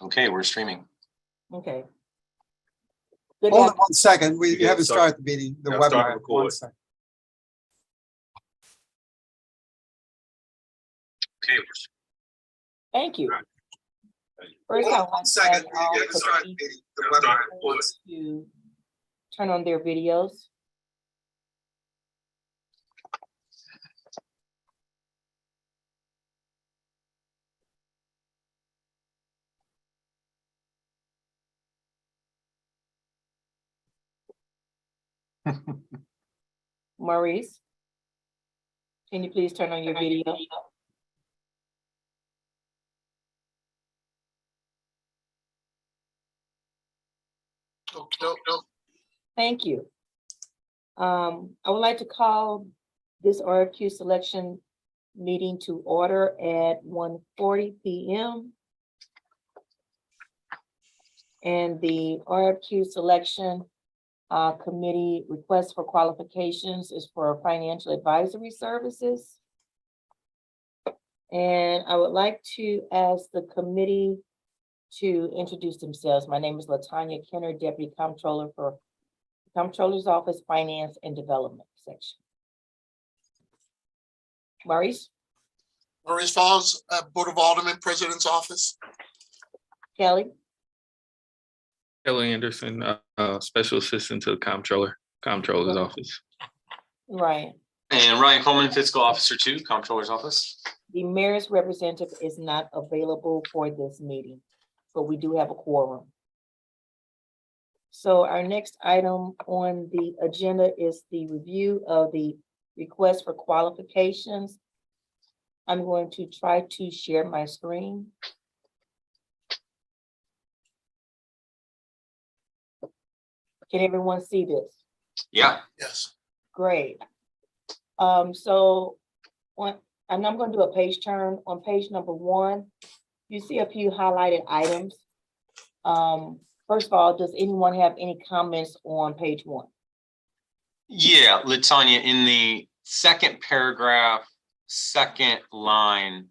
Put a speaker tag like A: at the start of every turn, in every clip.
A: Okay, we're streaming.
B: Okay. Good
C: Hold
B: luck.
C: it 1 second. We
D: Yeah,
C: haven't
D: start-
C: started the meeting, the
D: now start
C: webinar.
D: record.
C: 1 second.
A: Okay.
B: Thank you.
D: Right.
B: First, I want to ask all
C: We haven't started the
B: participants
C: meeting, the webinar.
B: to turn on their videos. Maurice, can you please turn on your video? Thank you. I would like to call this RFQ selection meeting to order at 1:40 p.m. And the RFQ selection committee request for qualifications is for financial advisory services. And I would like to ask the committee to introduce themselves. My name is LaTanya Kenner, Deputy Comptroller for Comptroller's Office, Finance and Development Section. Maurice?
E: Maurice Falls, Board of Aldermen, President's Office.
B: Kelly?
D: Kelly Anderson, Special Assistant to the Comptroller's Office.
B: Right.
A: And Ryan Coleman, Fiscal Officer 2, Comptroller's Office.
B: The mayor's representative is not available for this meeting, but we do have a quorum. So our next item on the agenda is the review of the request for qualifications. I'm going to try to share my screen. Can everyone see this?
A: Yeah.
E: Yes.
B: Great. So and I'm going to do a page turn. On page number 1, you see a few highlighted items. First of all, does anyone have any comments on page 1?
A: Yeah, LaTanya, in the second paragraph, second line,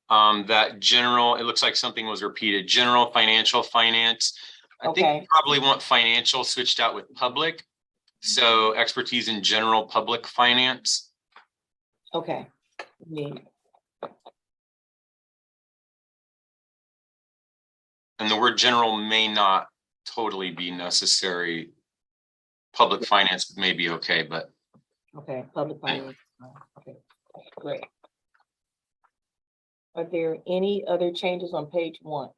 A: that general, it looks like something was repeated, general financial finance. I think
B: Okay.
A: you probably want financial switched out with public. So expertise in general public finance.
B: Okay.
A: And the word general may not totally be necessary. Public finance may be okay, but
B: Okay, public finance. Okay, great. Are there any other changes on page 1?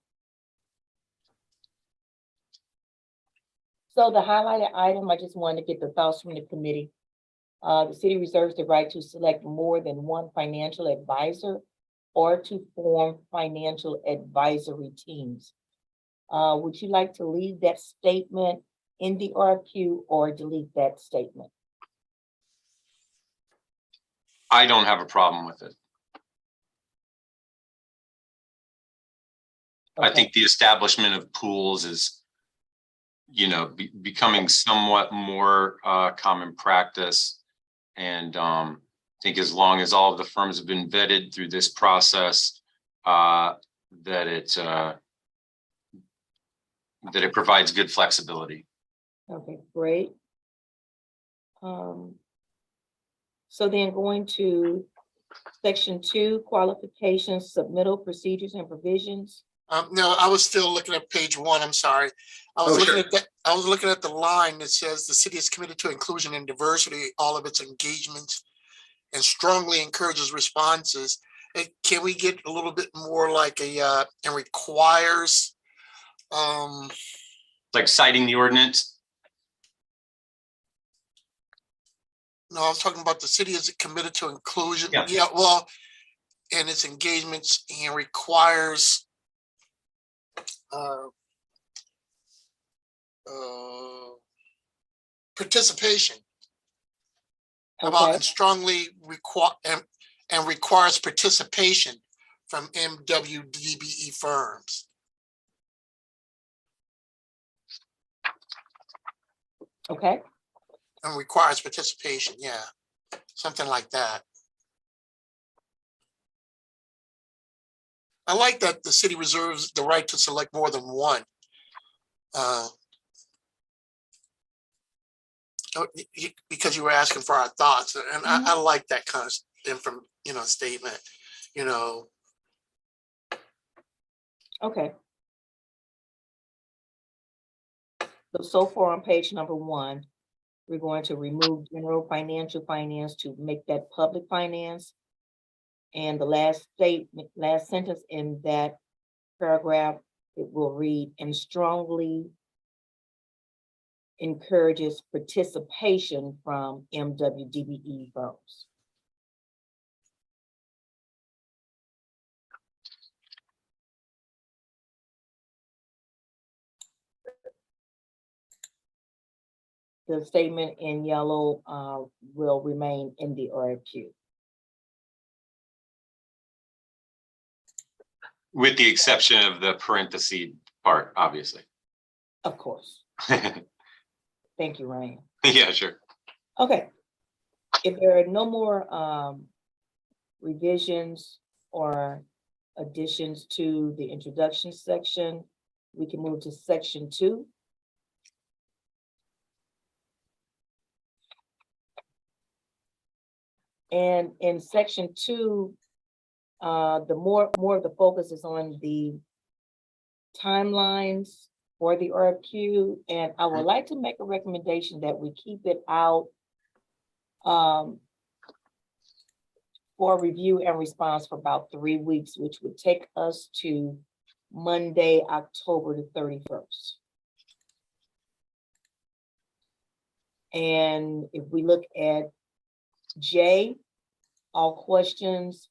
B: So the highlighted item, I just wanted to get the thoughts from the committee. The city reserves the right to select more than one financial advisor or to form financial advisory teams. Would you like to leave that statement in the RFQ or delete that statement?
A: I don't have a problem with it. I
B: Okay.
A: think the establishment of pools is, becoming somewhat more common practice. And I think as long as all of the firms have been vetted through this process, that it provides good flexibility.
B: Okay, great. So then going to section 2, qualifications, submittal procedures and provisions.
E: No, I was still looking at page 1. I'm sorry. I was looking
A: sure.
E: at that. I was looking at the line that says the city is committed to inclusion and diversity, all of its engagements, and strongly encourages responses. Can we get a little bit more like and requires?
A: Like citing the ordinance.
E: No, I was talking about the city is committed to inclusion.
A: Yeah.
E: Yeah, well, and its engagements and requires participation. About and strongly require and requires participation from MWDBE firms.
B: Okay,
E: And requires participation, yeah, something like that. I like that the city reserves the right to select more than one. Because you were asking for our thoughts, and I like that kind of statement.
B: Okay. So far on page number 1, we're going to remove general financial finance to make that public finance. And the last sentence in that paragraph, it will read, and strongly encourages participation from MWDBE firms. The statement in yellow will remain in the RFQ.
A: With the exception of the parenthesis part, obviously.
B: Of course. Thank you, Ryan.
A: Yeah, sure.
B: Okay. If there are no more revisions or additions to the introduction section, we can move to section 2. And in section 2, the more of the focus is on the timelines for the RFQ, and I would like to make a recommendation that we keep it out for review and response for about 3 weeks, which would take us to Monday, October the 31st. And if we look at J, all questions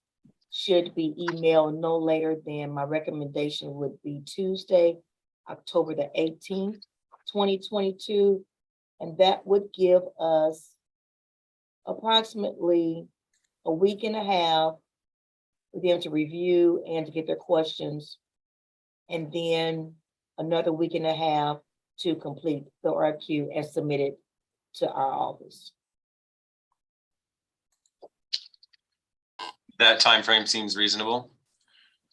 B: should be emailed no later than, my recommendation would be Tuesday, October the 18th, 2022. And that would give us approximately a week and a half for them to review and to get their questions. And then another week and a half to complete the RFQ and submit it to our office.
A: That time frame seems reasonable.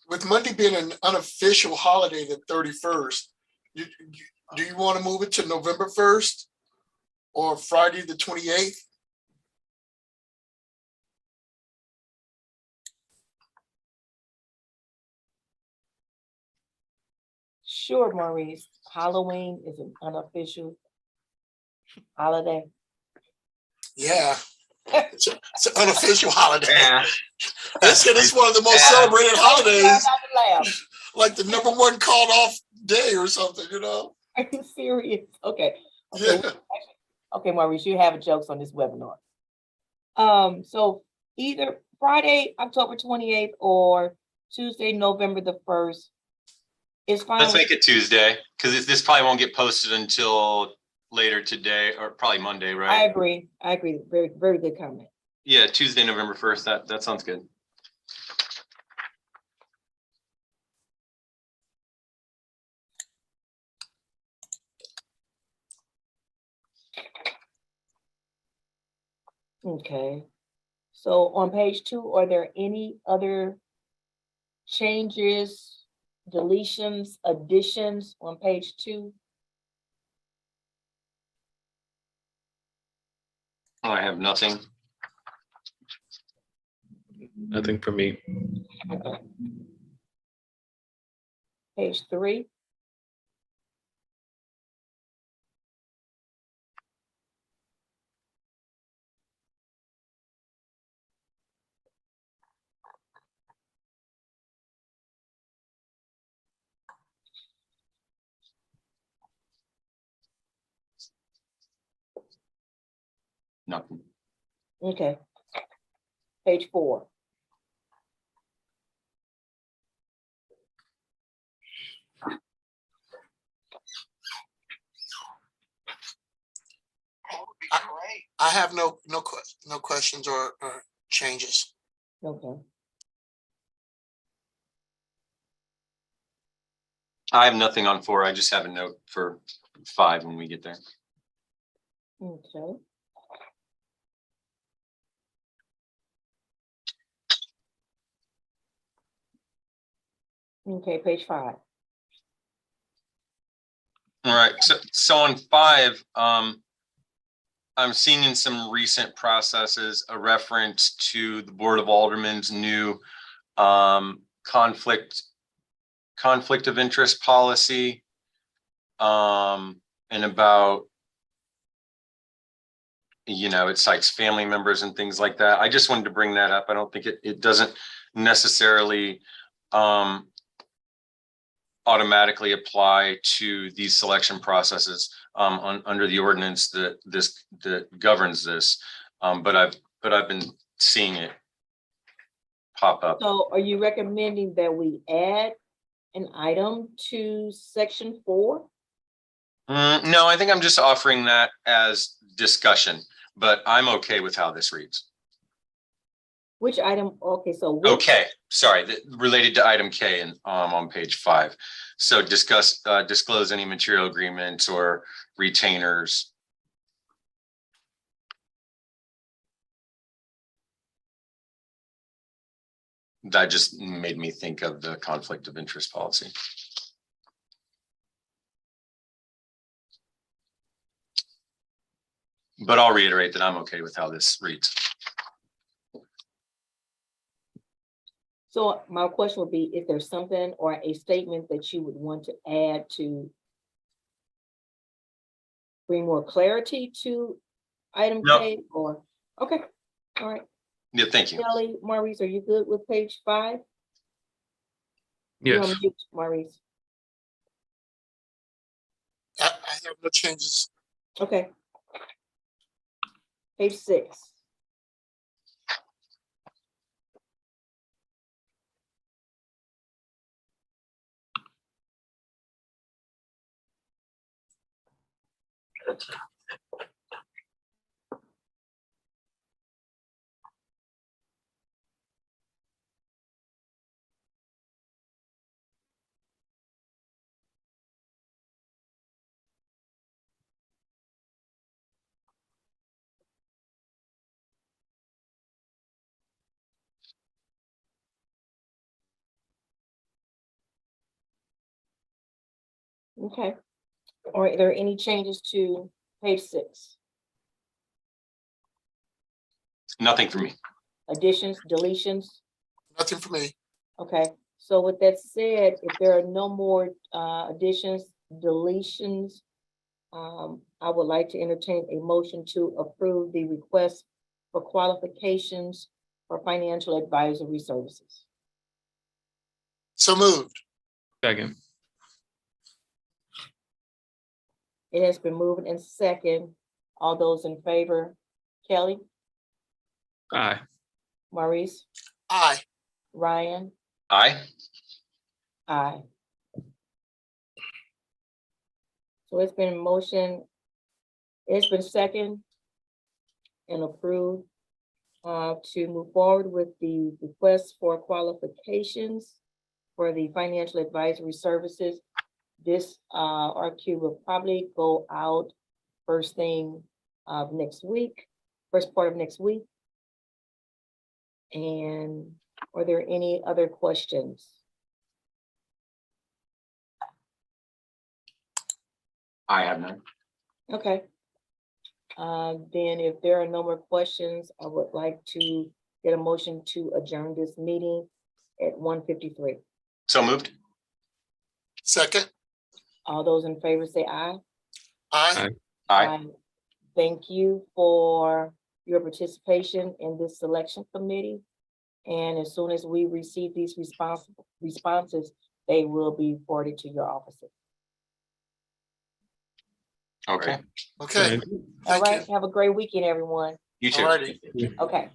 E: With Monday being an unofficial holiday, the 31st, do you want to move it to November 1st or Friday the 28th?
B: Sure, Maurice. Halloween is an unofficial holiday.
E: Yeah, it's an unofficial holiday.
A: Yeah.
E: It's one of the most
A: Yeah.
E: celebrated holidays,
B: Laugh.
E: like the #1 called off day or something,
B: Are you serious? Okay.
E: Yeah.
B: Okay, Maurice, you have jokes on this webinar. So either Friday, October 28th or Tuesday, November the 1st is fine.
A: Let's make it Tuesday, because this probably won't get posted until later today, or probably Monday,
B: I
A: right?
B: agree. Very, very good comment.
A: Yeah, Tuesday, November 1st. That sounds good.
B: Okay. So on page 2, are there any other changes, deletions, additions on page 2?
A: Oh, I have nothing.
D: Nothing for me.
B: Okay. Page 3.
A: Nothing.
B: Okay. Page 4.
E: I have no questions or changes.
B: Okay.
A: I have nothing on 4. I just have a note for 5 when we get there.
B: Okay. Okay, page 5.
A: All right, so on 5, I'm seeing in some recent processes a reference to the Board of Aldermen's new conflict of interest policy, and about, it cites family members and things like that. I just wanted to bring that up. I don't think it doesn't necessarily automatically apply to these selection processes under the ordinance that governs this. But I've been seeing it pop up.
B: So are you recommending that we add an item to section 4?
A: No, I think I'm just offering that as discussion, but I'm okay with how this reads.
B: Which item? Okay, so. which-
A: Okay, sorry, related to item K and on page 5. So disclose any material agreements or retainers. That just made me think of the conflict of interest policy. But I'll reiterate that I'm okay with how this reads.
B: So my question would be, is there something or a statement that you would want to add to bring more clarity to item
A: No.
B: K, or, okay, all right.
A: Yeah, thank you.
B: Kelly, Maurice, are you good with page 5? You're
D: Yes.
B: on mute, Maurice.
E: I have no changes.
B: Okay. Page 6. Okay. Are there any changes to page 6?
A: Nothing for me.
B: Additions, deletions?
E: Nothing for me.
B: Okay, so with that said, if there are no more additions, deletions, I would like to entertain a motion to approve the request for qualifications for financial advisory services.
E: So moved.
D: Second.
B: It has been moved and second. All those in favor, Kelly,
D: Aye.
B: Maurice,
E: Aye.
B: Ryan,
A: Aye.
B: aye. So it's been it's been second and approved to move forward with the request for qualifications for the financial advisory services. This RFQ will probably go out first thing of next week, first part of next week. And are there any other questions?
A: I have none.
B: Okay. Then if there are no more questions, I would like to get a motion to adjourn this meeting at 1:53.
A: So moved.
E: Second.
B: All those in favor say aye.
E: Aye.
A: Aye.
B: Thank you for your participation in this selection committee. And as soon as we receive these responses, they will be forwarded to your offices.
A: Okay.
E: Okay.
D: Thank
B: All
E: Thank
B: right,
E: you.
B: have a great weekend, everyone.
A: You too.
E: Alrighty.
B: Okay.